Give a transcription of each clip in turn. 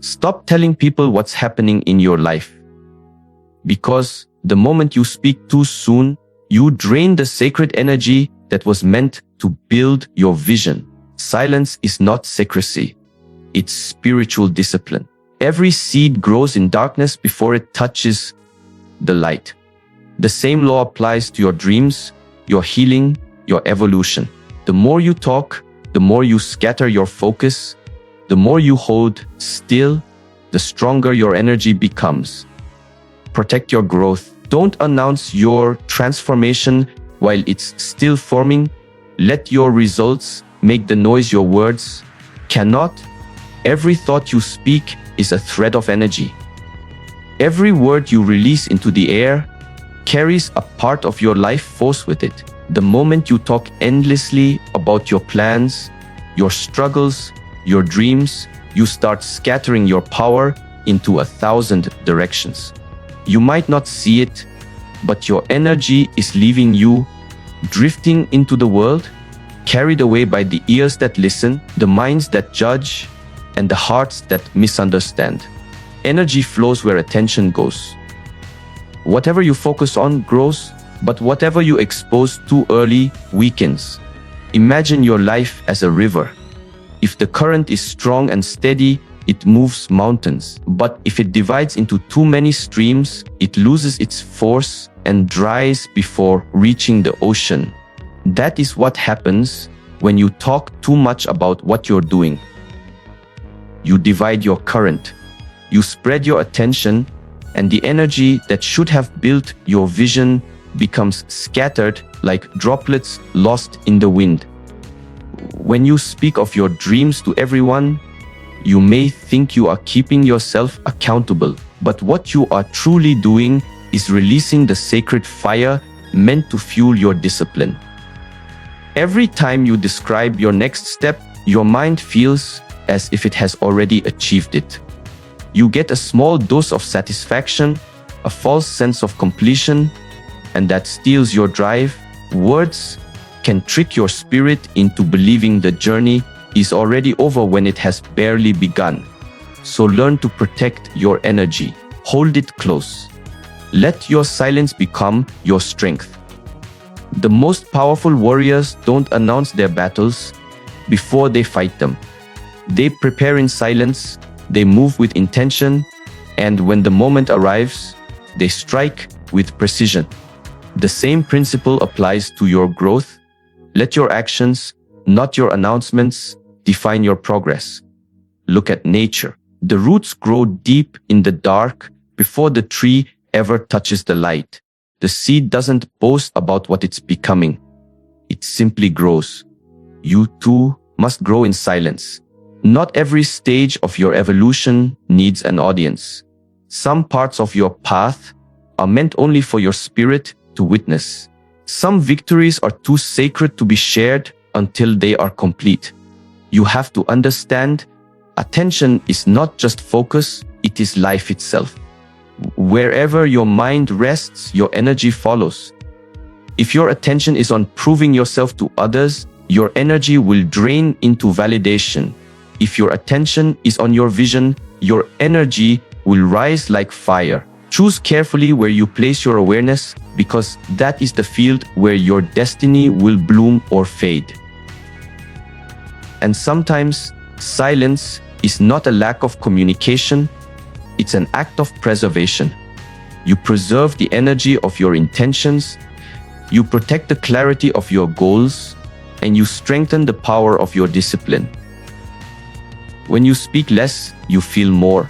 Stop telling people what's happening in your life. Because the moment you speak too soon, you drain the sacred energy that was meant to build your vision. Silence is not secrecy. It's spiritual discipline. Every seed grows in darkness before it touches the light. The same law applies to your dreams, your healing, your evolution. The more you talk, the more you scatter your focus, the more you hold still, the stronger your energy becomes. Protect your growth. Don't announce your transformation while it's still forming. Let your results make the noise your words cannot. Every thought you speak is a thread of energy. Every word you release into the air carries a part of your life force with it. The moment you talk endlessly about your plans, your struggles, your dreams, you start scattering your power into 1,000 directions. You might not see it, but your energy is leaving you, drifting into the world, carried away by the ears that listen, the minds that judge, and the hearts that misunderstand. Energy flows where attention goes. Whatever you focus on grows, but whatever you expose too early weakens. Imagine your life as a river. If the current is strong and steady, it moves mountains. But if it divides into too many streams, it loses its force and dries before reaching the ocean. That is what happens when you talk too much about what you're doing. You divide your current. You spread your attention, and the energy that should have built your vision becomes scattered like droplets lost in the wind. When you speak of your dreams to everyone, you may think you are keeping yourself accountable, but what you are truly doing is releasing the sacred fire meant to fuel your discipline. Every time you describe your next step, your mind feels as if it has already achieved it. You get a small dose of satisfaction, a false sense of completion, and that steals your drive. Words can trick your spirit into believing the journey is already over when it has barely begun. So learn to protect your energy. Hold it close. Let your silence become your strength. The most powerful warriors don't announce their battles before they fight them. They prepare in silence, they move with intention, and when the moment arrives, they strike with precision. The same principle applies to your growth. Let your actions, not your announcements, define your progress. Look at nature. The roots grow deep in the dark before the tree ever touches the light. The seed doesn't boast about what it's becoming. It simply grows. You too must grow in silence. Not every stage of your evolution needs an audience. Some parts of your path are meant only for your spirit to witness. Some victories are too sacred to be shared until they are complete. You have to understand, attention is not just focus, it is life itself. Wherever your mind rests, your energy follows. If your attention is on proving yourself to others, your energy will drain into validation. If your attention is on your vision, your energy will rise like fire. Choose carefully where you place your awareness, because that is the field where your destiny will bloom or fade. And sometimes, silence is not a lack of communication, it's an act of preservation. You preserve the energy of your intentions, you protect the clarity of your goals, and you strengthen the power of your discipline. When you speak less, you feel more.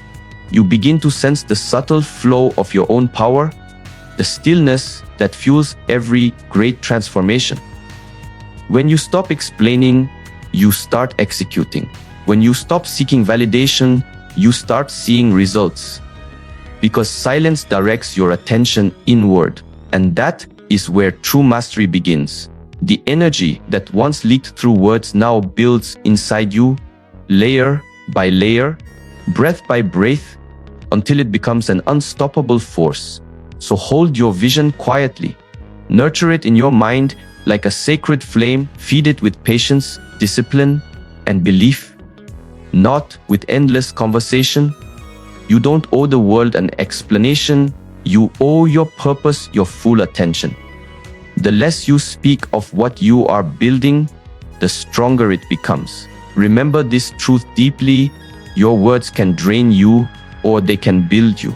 You begin to sense the subtle flow of your own power, the stillness that fuels every great transformation. When you stop explaining, you start executing. When you stop seeking validation, you start seeing results. Because silence directs your attention inward, and that is where true mastery begins. The energy that once leaked through words now builds inside you, layer by layer, breath by breath, until it becomes an unstoppable force. So hold your vision quietly. Nurture it in your mind like a sacred flame. Feed it with patience, discipline, and belief. not with endless conversation. You don't owe the world an explanation. You owe your purpose your full attention. The less you speak of what you are building, the stronger it becomes. Remember this truth deeply. Your words can drain you or they can build you.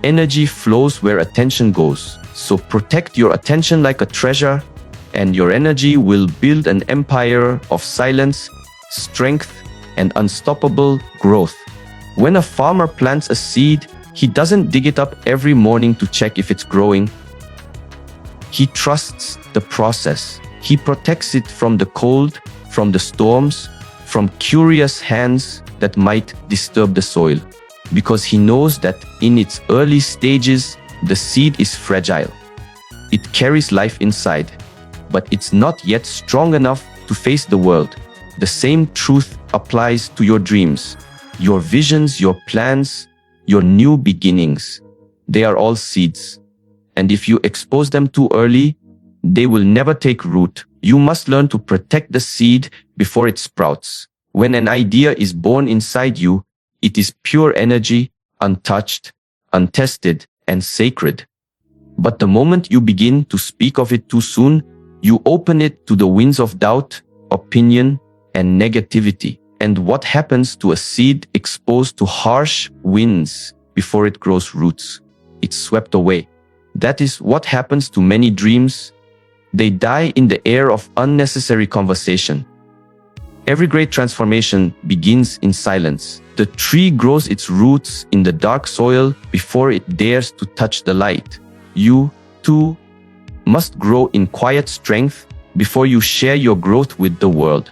Energy flows where attention goes. So protect your attention like a treasure, and your energy will build an empire of silence, strength, and unstoppable growth. When a farmer plants a seed, he doesn't dig it up every morning to check if it's growing. He trusts the process. He protects it from the cold, from the storms, from curious hands that might disturb the soil. Because he knows that in its early stages, the seed is fragile. It carries life inside, but it's not yet strong enough to face the world. The same truth applies to your dreams, your visions, your plans, your new beginnings. They are all seeds. And if you expose them too early, they will never take root. You must learn to protect the seed before it sprouts. When an idea is born inside you, it is pure energy, untouched, untested, and sacred. But the moment you begin to speak of it too soon, you open it to the winds of doubt, opinion, and negativity. And what happens to a seed exposed to harsh winds before it grows roots? It's swept away. That is what happens to many dreams. They die in the air of unnecessary conversation. Every great transformation begins in silence. The tree grows its roots in the dark soil before it dares to touch the light. You, too, must grow in quiet strength before you share your growth with the world.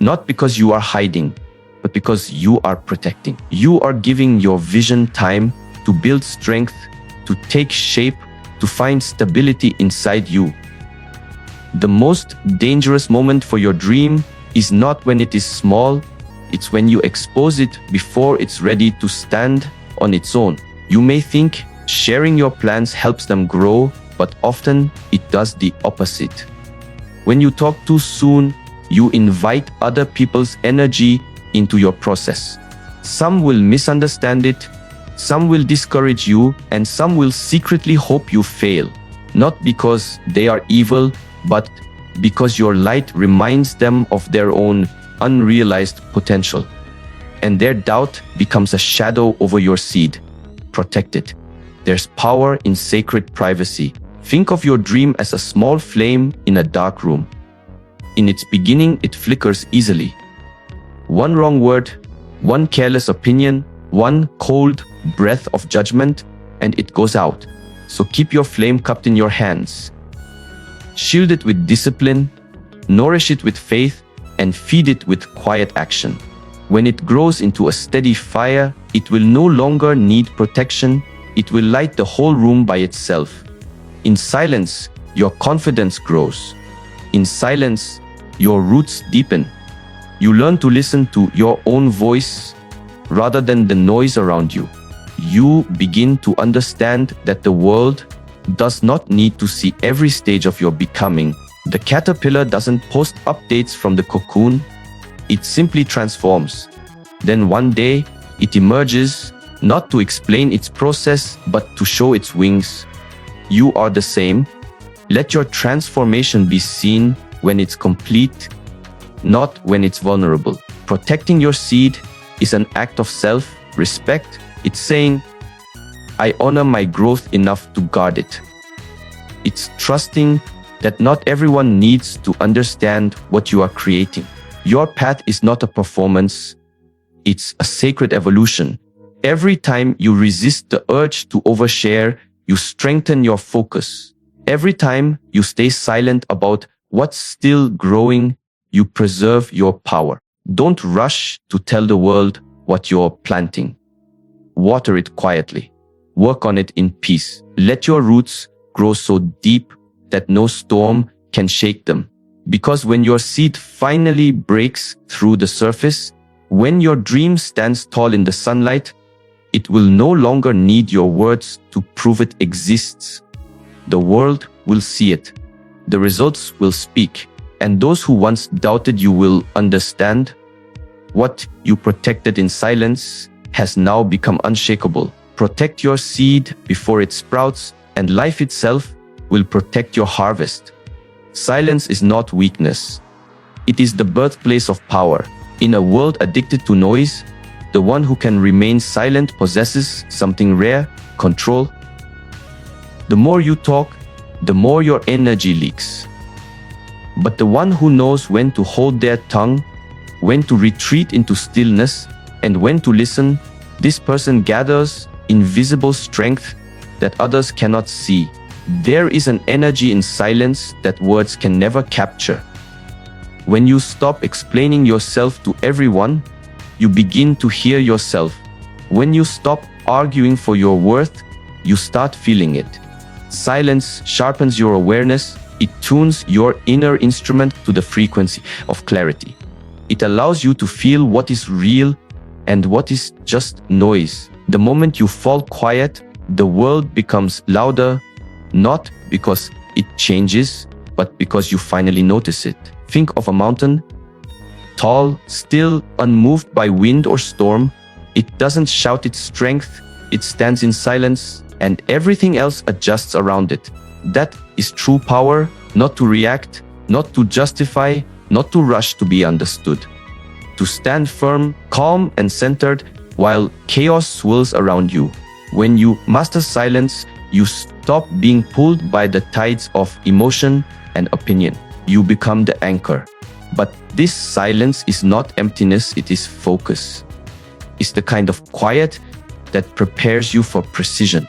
Not because you are hiding, but because you are protecting. You are giving your vision time to build strength, to take shape, to find stability inside you. The most dangerous moment for your dream is not when it is small, it's when you expose it before it's ready to stand on its own. You may think sharing your plans helps them grow, but often it does the opposite. When you talk too soon, you invite other people's energy into your process. Some will misunderstand it, some will discourage you, and some will secretly hope you fail. Not because they are evil, but because your light reminds them of their own unrealized potential. And their doubt becomes a shadow over your seed. Protect it. There's power in sacred privacy. Think of your dream as a small flame in a dark room. In its beginning, it flickers easily. One wrong word, one careless opinion, one cold breath of judgment, and it goes out. So keep your flame cupped in your hands. Shield it with discipline, nourish it with faith, and feed it with quiet action. When it grows into a steady fire, it will no longer need protection. It will light the whole room by itself. In silence, your confidence grows. In silence, your roots deepen. You learn to listen to your own voice rather than the noise around you. You begin to understand that the world does not need to see every stage of your becoming. The caterpillar doesn't post updates from the cocoon. It simply transforms. Then one day, it emerges, not to explain its process, but to show its wings. You are the same. Let your transformation be seen when it's complete, not when it's vulnerable. Protecting your seed is an act of self-respect. It's saying, I honor my growth enough to guard it. It's trusting that not everyone needs to understand what you are creating. Your path is not a performance. It's a sacred evolution. Every time you resist the urge to overshare, you strengthen your focus. Every time you stay silent about what's still growing, you preserve your power. Don't rush to tell the world what you're planting. Water it quietly. Work on it in peace. Let your roots grow so deep that no storm can shake them. Because when your seed finally breaks through the surface, when your dream stands tall in the sunlight, it will no longer need your words to prove it exists. The world will see it. The results will speak. And those who once doubted you will understand. What you protected in silence has now become unshakable. Protect your seed before it sprouts, and life itself will protect your harvest. Silence is not weakness. It is the birthplace of power. In a world addicted to noise, the one who can remain silent possesses something rare: control. The more you talk, the more your energy leaks. But the one who knows when to hold their tongue, when to retreat into stillness, and when to listen, this person gathers invisible strength that others cannot see. There is an energy in silence that words can never capture. When you stop explaining yourself to everyone, you begin to hear yourself. When you stop arguing for your worth, you start feeling it. Silence sharpens your awareness. It tunes your inner instrument to the frequency of clarity. It allows you to feel what is real and what is just noise. The moment you fall quiet, the world becomes louder, not because it changes, but because you finally notice it. Think of a mountain, tall, still, unmoved by wind or storm. It doesn't shout its strength, it stands in silence, and everything else adjusts around it. That is true power, not to react, not to justify, not to rush to be understood. To stand firm, calm, and centered while chaos swirls around you. When you master silence, you stop being pulled by the tides of emotion and opinion. You become the anchor. But this silence is not emptiness, it is focus. It's the kind of quiet that prepares you for precision.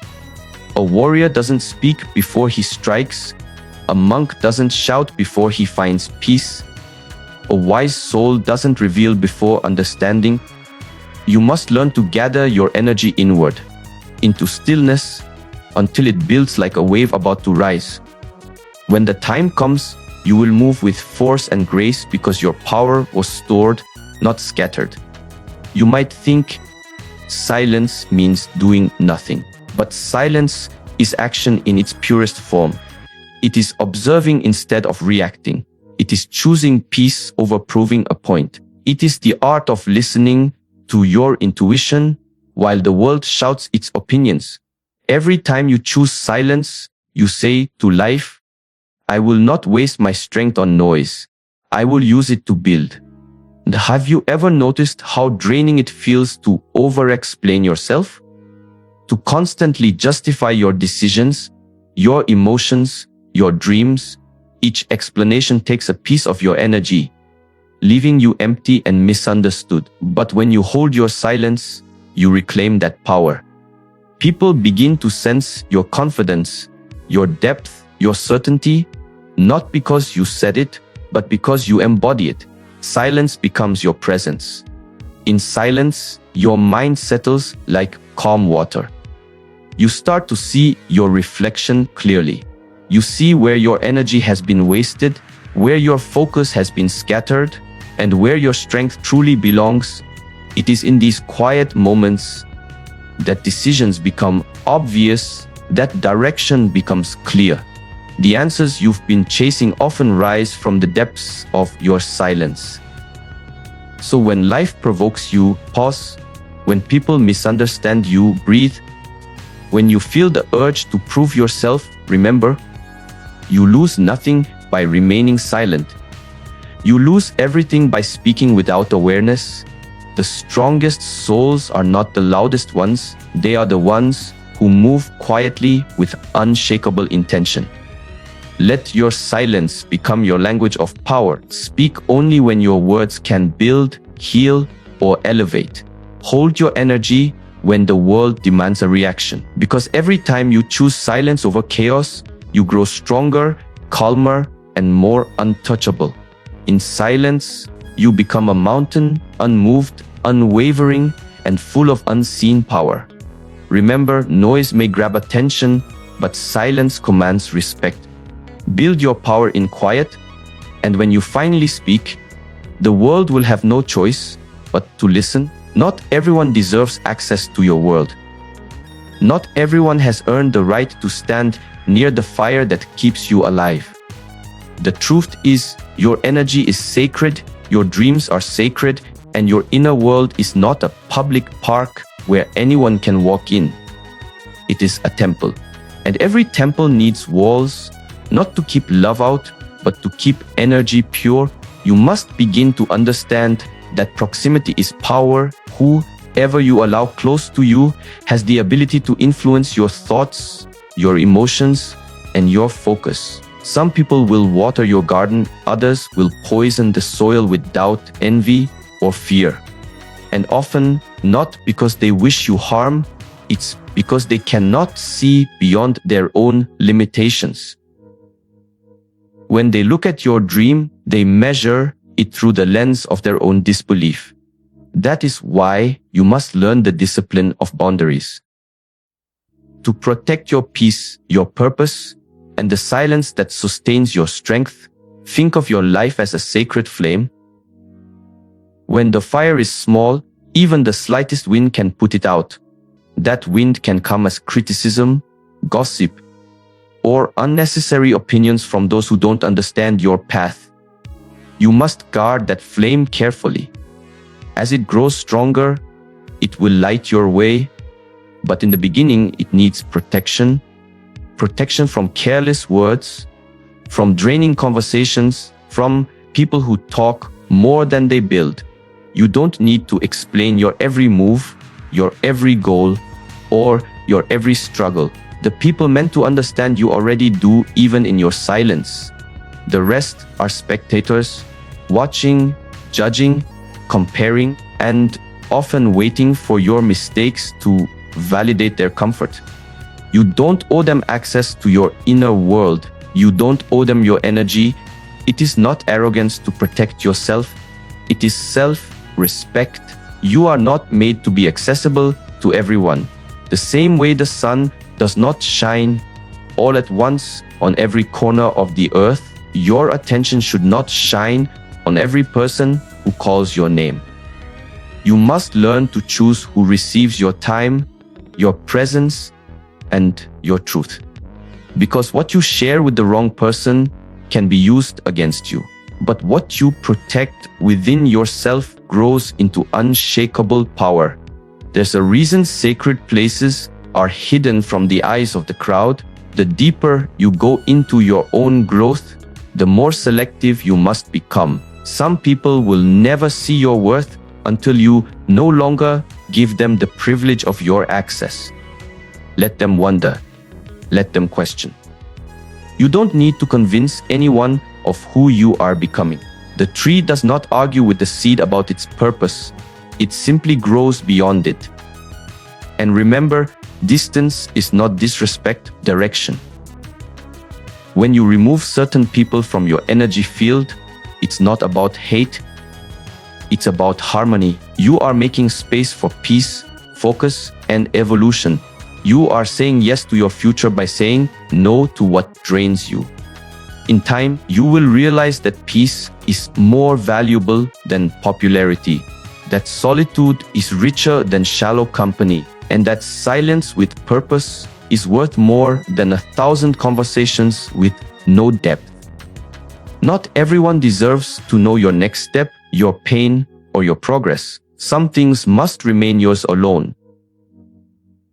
A warrior doesn't speak before he strikes. A monk doesn't shout before he finds peace. A wise soul doesn't reveal before understanding. You must learn to gather your energy inward, into stillness, until it builds like a wave about to rise. When the time comes, you will move with force and grace because your power was stored, not scattered. You might think silence means doing nothing, but silence is action in its purest form. It is observing instead of reacting. It is choosing peace over proving a point. It is the art of listening to your intuition while the world shouts its opinions. Every time you choose silence, you say to life, I will not waste my strength on noise. I will use it to build. And have you ever noticed how draining it feels to over-explain yourself? To constantly justify your decisions, your emotions, your dreams? Each explanation takes a piece of your energy, leaving you empty and misunderstood. But when you hold your silence, you reclaim that power. People begin to sense your confidence, your depth, your certainty, not because you said it, but because you embody it. Silence becomes your presence. In silence, your mind settles like calm water. You start to see your reflection clearly. You see where your energy has been wasted, where your focus has been scattered, and where your strength truly belongs. It is in these quiet moments that decisions become obvious, that direction becomes clear. The answers you've been chasing often rise from the depths of your silence. So when life provokes you, pause. When people misunderstand you, breathe. When you feel the urge to prove yourself, remember, you lose nothing by remaining silent. You lose everything by speaking without awareness. The strongest souls are not the loudest ones, they are the ones who move quietly with unshakable intention. Let your silence become your language of power. Speak only when your words can build, heal, or elevate. Hold your energy when the world demands a reaction. Because every time you choose silence over chaos, you grow stronger, calmer, and more untouchable. In silence, you become a mountain, unmoved, unwavering, and full of unseen power. Remember, noise may grab attention, but silence commands respect. Build your power in quiet, and when you finally speak, the world will have no choice but to listen. Not everyone deserves access to your world. Not everyone has earned the right to stand near the fire that keeps you alive. The truth is, your energy is sacred, your dreams are sacred, And your inner world is not a public park where anyone can walk in. It is a temple. And every temple needs walls, not to keep love out, but to keep energy pure. You must begin to understand that proximity is power. Whoever you allow close to you has the ability to influence your thoughts, your emotions, and your focus. Some people will water your garden, others will poison the soil with doubt, envy, or fear. And often, not because they wish you harm, it's because they cannot see beyond their own limitations. When they look at your dream, they measure it through the lens of their own disbelief. That is why you must learn the discipline of boundaries. To protect your peace, your purpose, and the silence that sustains your strength, think of your life as a sacred flame. When the fire is small, even the slightest wind can put it out. That wind can come as criticism, gossip, or unnecessary opinions from those who don't understand your path. You must guard that flame carefully. As it grows stronger, it will light your way, but in the beginning it needs protection. Protection from careless words, from draining conversations, from people who talk more than they build. You don't need to explain your every move, your every goal, or your every struggle. The people meant to understand you already do, even in your silence. The rest are spectators, watching, judging, comparing, and often waiting for your mistakes to validate their comfort. You don't owe them access to your inner world. You don't owe them your energy. It is not arrogance to protect yourself. It is self-respect. You are not made to be accessible to everyone. The same way the sun does not shine all at once on every corner of the earth, your attention should not shine on every person who calls your name. You must learn to choose who receives your time, your presence, and your truth. Because what you share with the wrong person can be used against you. But what you protect within yourself grows into unshakable power. There's a reason sacred places are hidden from the eyes of the crowd. The deeper you go into your own growth, the more selective you must become. Some people will never see your worth until you no longer give them the privilege of your access. Let them wonder. Let them question. You don't need to convince anyone of who you are becoming. The tree does not argue with the seed about its purpose. It simply grows beyond it. And remember, distance is not disrespect, direction. When you remove certain people from your energy field, it's not about hate, it's about harmony. You are making space for peace, focus, and evolution. You are saying yes to your future by saying no to what drains you. In time, you will realize that peace is more valuable than popularity, that solitude is richer than shallow company, and that silence with purpose is worth more than 1,000 conversations with no depth. Not everyone deserves to know your next step, your pain, or your progress. Some things must remain yours alone.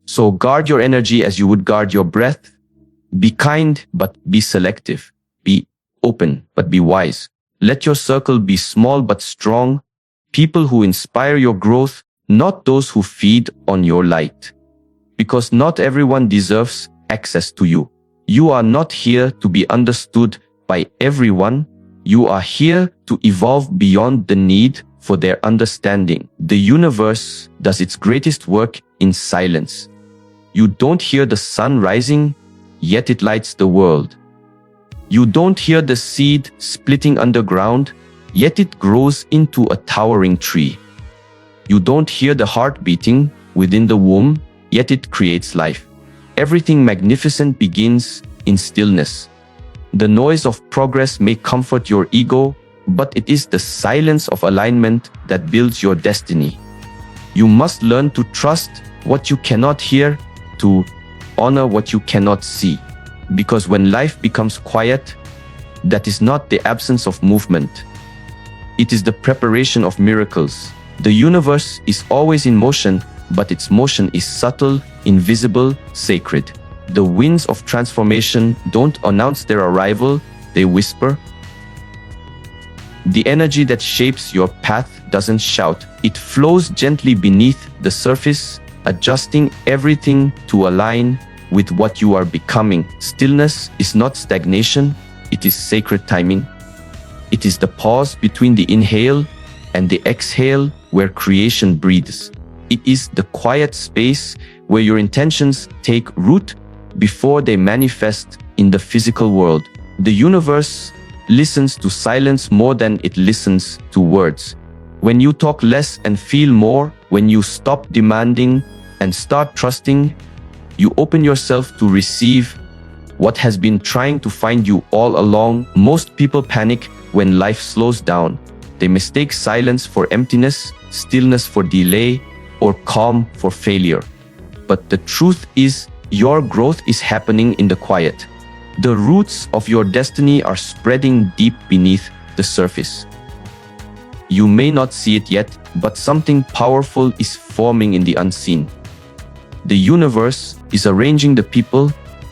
So guard your energy as you would guard your breath. Be kind, but be selective. Be open, but be wise. Let your circle be small but strong. People who inspire your growth, not those who feed on your light. Because not everyone deserves access to you. You are not here to be understood by everyone. You are here to evolve beyond the need for their understanding. The universe does its greatest work in silence. You don't hear the sun rising, yet it lights the world. You don't hear the seed splitting underground, yet it grows into a towering tree. You don't hear the heart beating within the womb, yet it creates life. Everything magnificent begins in stillness. The noise of progress may comfort your ego, but it is the silence of alignment that builds your destiny. You must learn to trust what you cannot hear, to honor what you cannot see. Because when life becomes quiet, that is not the absence of movement. It is the preparation of miracles. The universe is always in motion, but its motion is subtle, invisible, sacred. The winds of transformation don't announce their arrival, they whisper. The energy that shapes your path doesn't shout. It flows gently beneath the surface, adjusting everything to align with what you are becoming. Stillness is not stagnation, it is sacred timing. It is the pause between the inhale and the exhale where creation breathes. It is the quiet space where your intentions take root before they manifest in the physical world. The universe listens to silence more than it listens to words. When you talk less and feel more, when you stop demanding and start trusting, you open yourself to receive what has been trying to find you all along. Most people panic when life slows down. They mistake silence for emptiness, stillness for delay, or calm for failure. But the truth is, your growth is happening in the quiet. The roots of your destiny are spreading deep beneath the surface. You may not see it yet, but something powerful is forming in the unseen. The universe is arranging the people,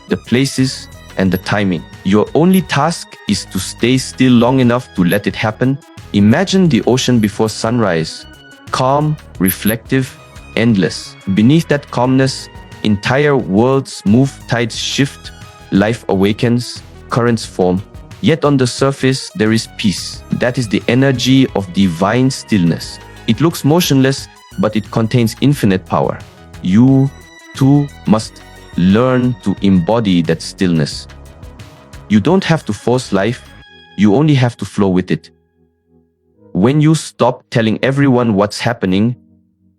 the places, and the timing. Your only task is to stay still long enough to let it happen. Imagine the ocean before sunrise, calm, reflective, endless. Beneath that calmness, entire worlds move, tides shift, life awakens, currents form. Yet on the surface, there is peace. That is the energy of divine stillness. It looks motionless, but it contains infinite power. You, too, must learn to embody that stillness. You don't have to force life, you only have to flow with it. When you stop telling everyone what's happening,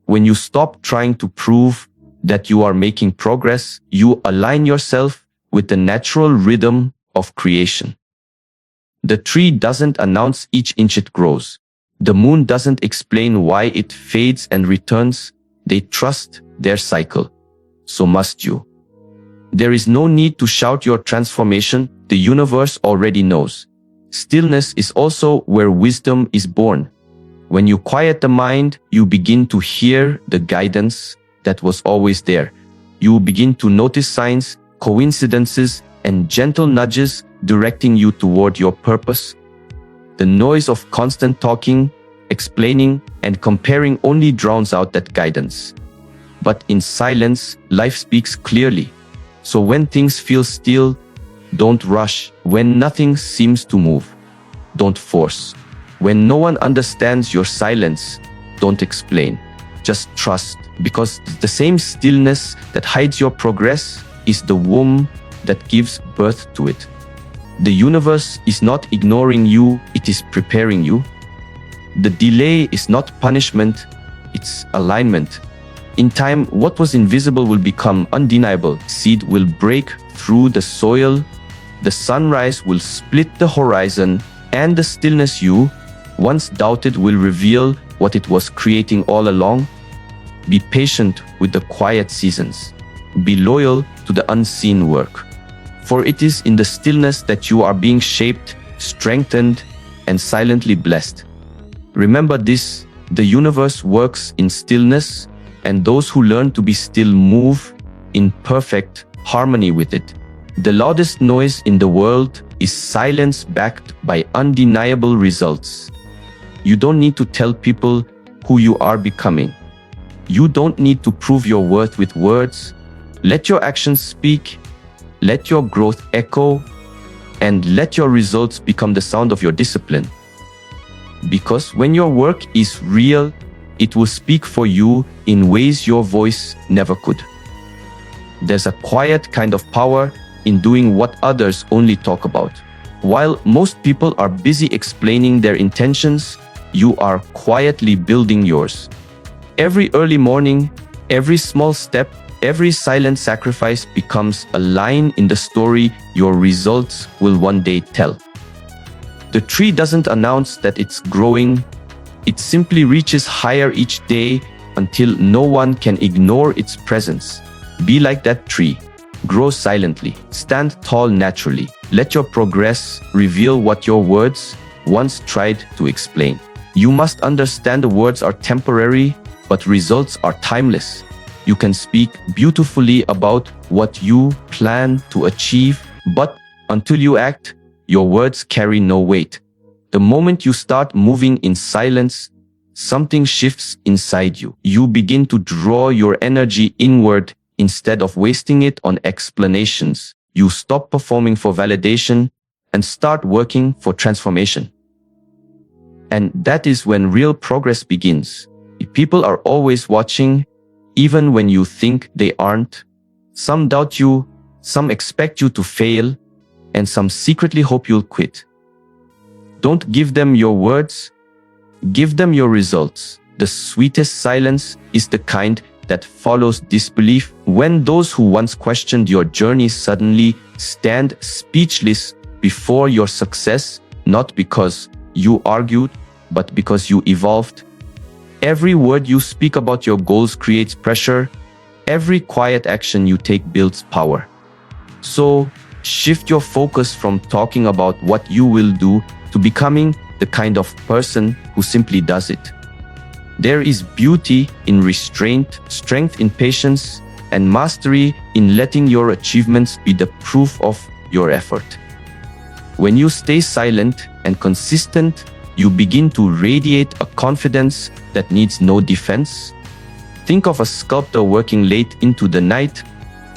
when you stop trying to prove that you are making progress, you align yourself with the natural rhythm of creation. The tree doesn't announce each inch it grows. The moon doesn't explain why it fades and returns. They trust their cycle. So must you. There is no need to shout your transformation. The universe already knows. Stillness is also where wisdom is born. When you quiet the mind, you begin to hear the guidance that was always there. You begin to notice signs, coincidences, and gentle nudges directing you toward your purpose. The noise of constant talking, explaining, and comparing only drowns out that guidance. But in silence, life speaks clearly. So when things feel still, don't rush. When nothing seems to move, don't force. When no one understands your silence, don't explain. Just trust, because the same stillness that hides your progress is the womb that gives birth to it. The universe is not ignoring you, it is preparing you. The delay is not punishment, it's alignment. In time, what was invisible will become undeniable. Seed will break through the soil, the sunrise will split the horizon, and the stillness you once doubted will reveal what it was creating all along. Be patient with the quiet seasons. Be loyal to the unseen work. For it is in the stillness that you are being shaped, strengthened, and silently blessed. Remember this, the universe works in stillness, and those who learn to be still move in perfect harmony with it. The loudest noise in the world is silence backed by undeniable results. You don't need to tell people who you are becoming. You don't need to prove your worth with words. Let your actions speak. Let your growth echo. And let your results become the sound of your discipline. Because when your work is real, it will speak for you in ways your voice never could. There's a quiet kind of power in doing what others only talk about. While most people are busy explaining their intentions, you are quietly building yours. Every early morning, every small step, every silent sacrifice becomes a line in the story your results will one day tell. The tree doesn't announce that it's growing. It simply reaches higher each day until no one can ignore its presence. Be like that tree. Grow silently. Stand tall naturally. Let your progress reveal what your words once tried to explain. You must understand the words are temporary, but results are timeless. You can speak beautifully about what you plan to achieve, but until you act, your words carry no weight. The moment you start moving in silence, something shifts inside you. You begin to draw your energy inward instead of wasting it on explanations. You stop performing for validation and start working for transformation. And that is when real progress begins. People are always watching, even when you think they aren't. Some doubt you, some expect you to fail, and some secretly hope you'll quit. Don't give them your words, give them your results. The sweetest silence is the kind that follows disbelief. When those who once questioned your journey suddenly stand speechless before your success, not because you argued, but because you evolved. Every word you speak about your goals creates pressure. Every quiet action you take builds power. So, shift your focus from talking about what you will do to becoming the kind of person who simply does it. There is beauty in restraint, strength in patience, and mastery in letting your achievements be the proof of your effort. When you stay silent and consistent, you begin to radiate a confidence that needs no defense. Think of a sculptor working late into the night,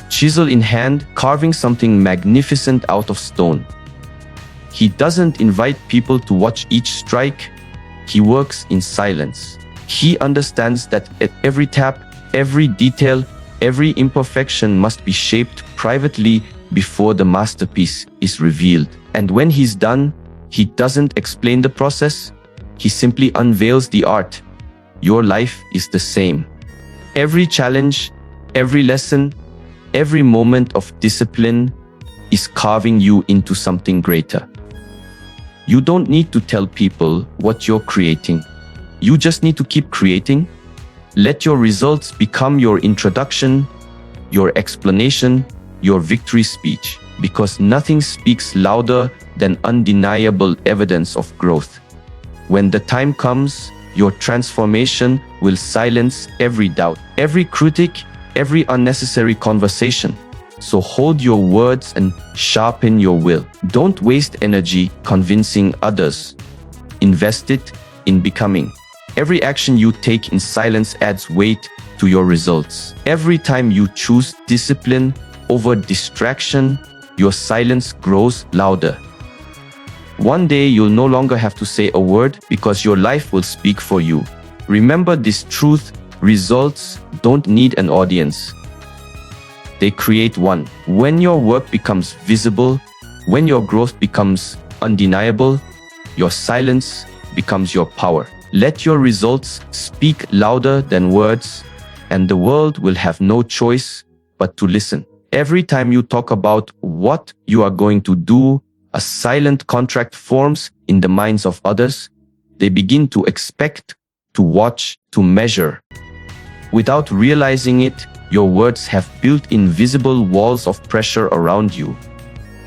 chisel in hand, carving something magnificent out of stone. He doesn't invite people to watch each strike. He works in silence. He understands that at every tap, every detail, every imperfection must be shaped privately before the masterpiece is revealed. And when he's done, he doesn't explain the process. He simply unveils the art. Your life is the same. Every challenge, every lesson, every moment of discipline is carving you into something greater. You don't need to tell people what you're creating. You just need to keep creating. Let your results become your introduction, your explanation, your victory speech, because nothing speaks louder than undeniable evidence of growth. When the time comes, your transformation will silence every doubt, every critic, every unnecessary conversation. So hold your words and sharpen your will. Don't waste energy convincing others. Invest it in becoming. Every action you take in silence adds weight to your results. Every time you choose discipline over distraction, your silence grows louder. One day you'll no longer have to say a word because your life will speak for you. Remember this truth: results don't need an audience. They create one. When your work becomes visible, when your growth becomes undeniable, your silence becomes your power. Let your results speak louder than words, and the world will have no choice but to listen. Every time you talk about what you are going to do, a silent contract forms in the minds of others. They begin to expect, to watch, to measure. Without realizing it, your words have built invisible walls of pressure around you.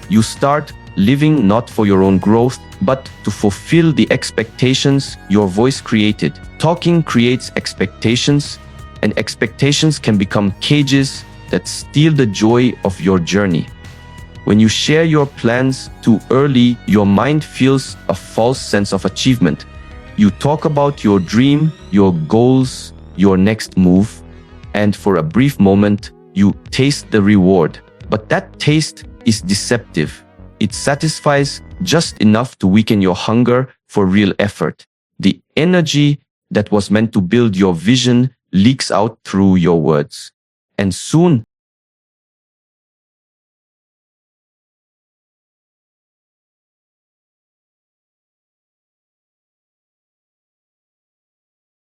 You start living not for your own growth, but to fulfill the expectations your voice created. Talking creates expectations, and expectations can become cages that steal the joy of your journey. When you share your plans too early, your mind feels a false sense of achievement. You talk about your dream, your goals, your next move, and for a brief moment, you taste the reward. But that taste is deceptive. It satisfies just enough to weaken your hunger for real effort. The energy that was meant to build your vision leaks out through your words. And soon,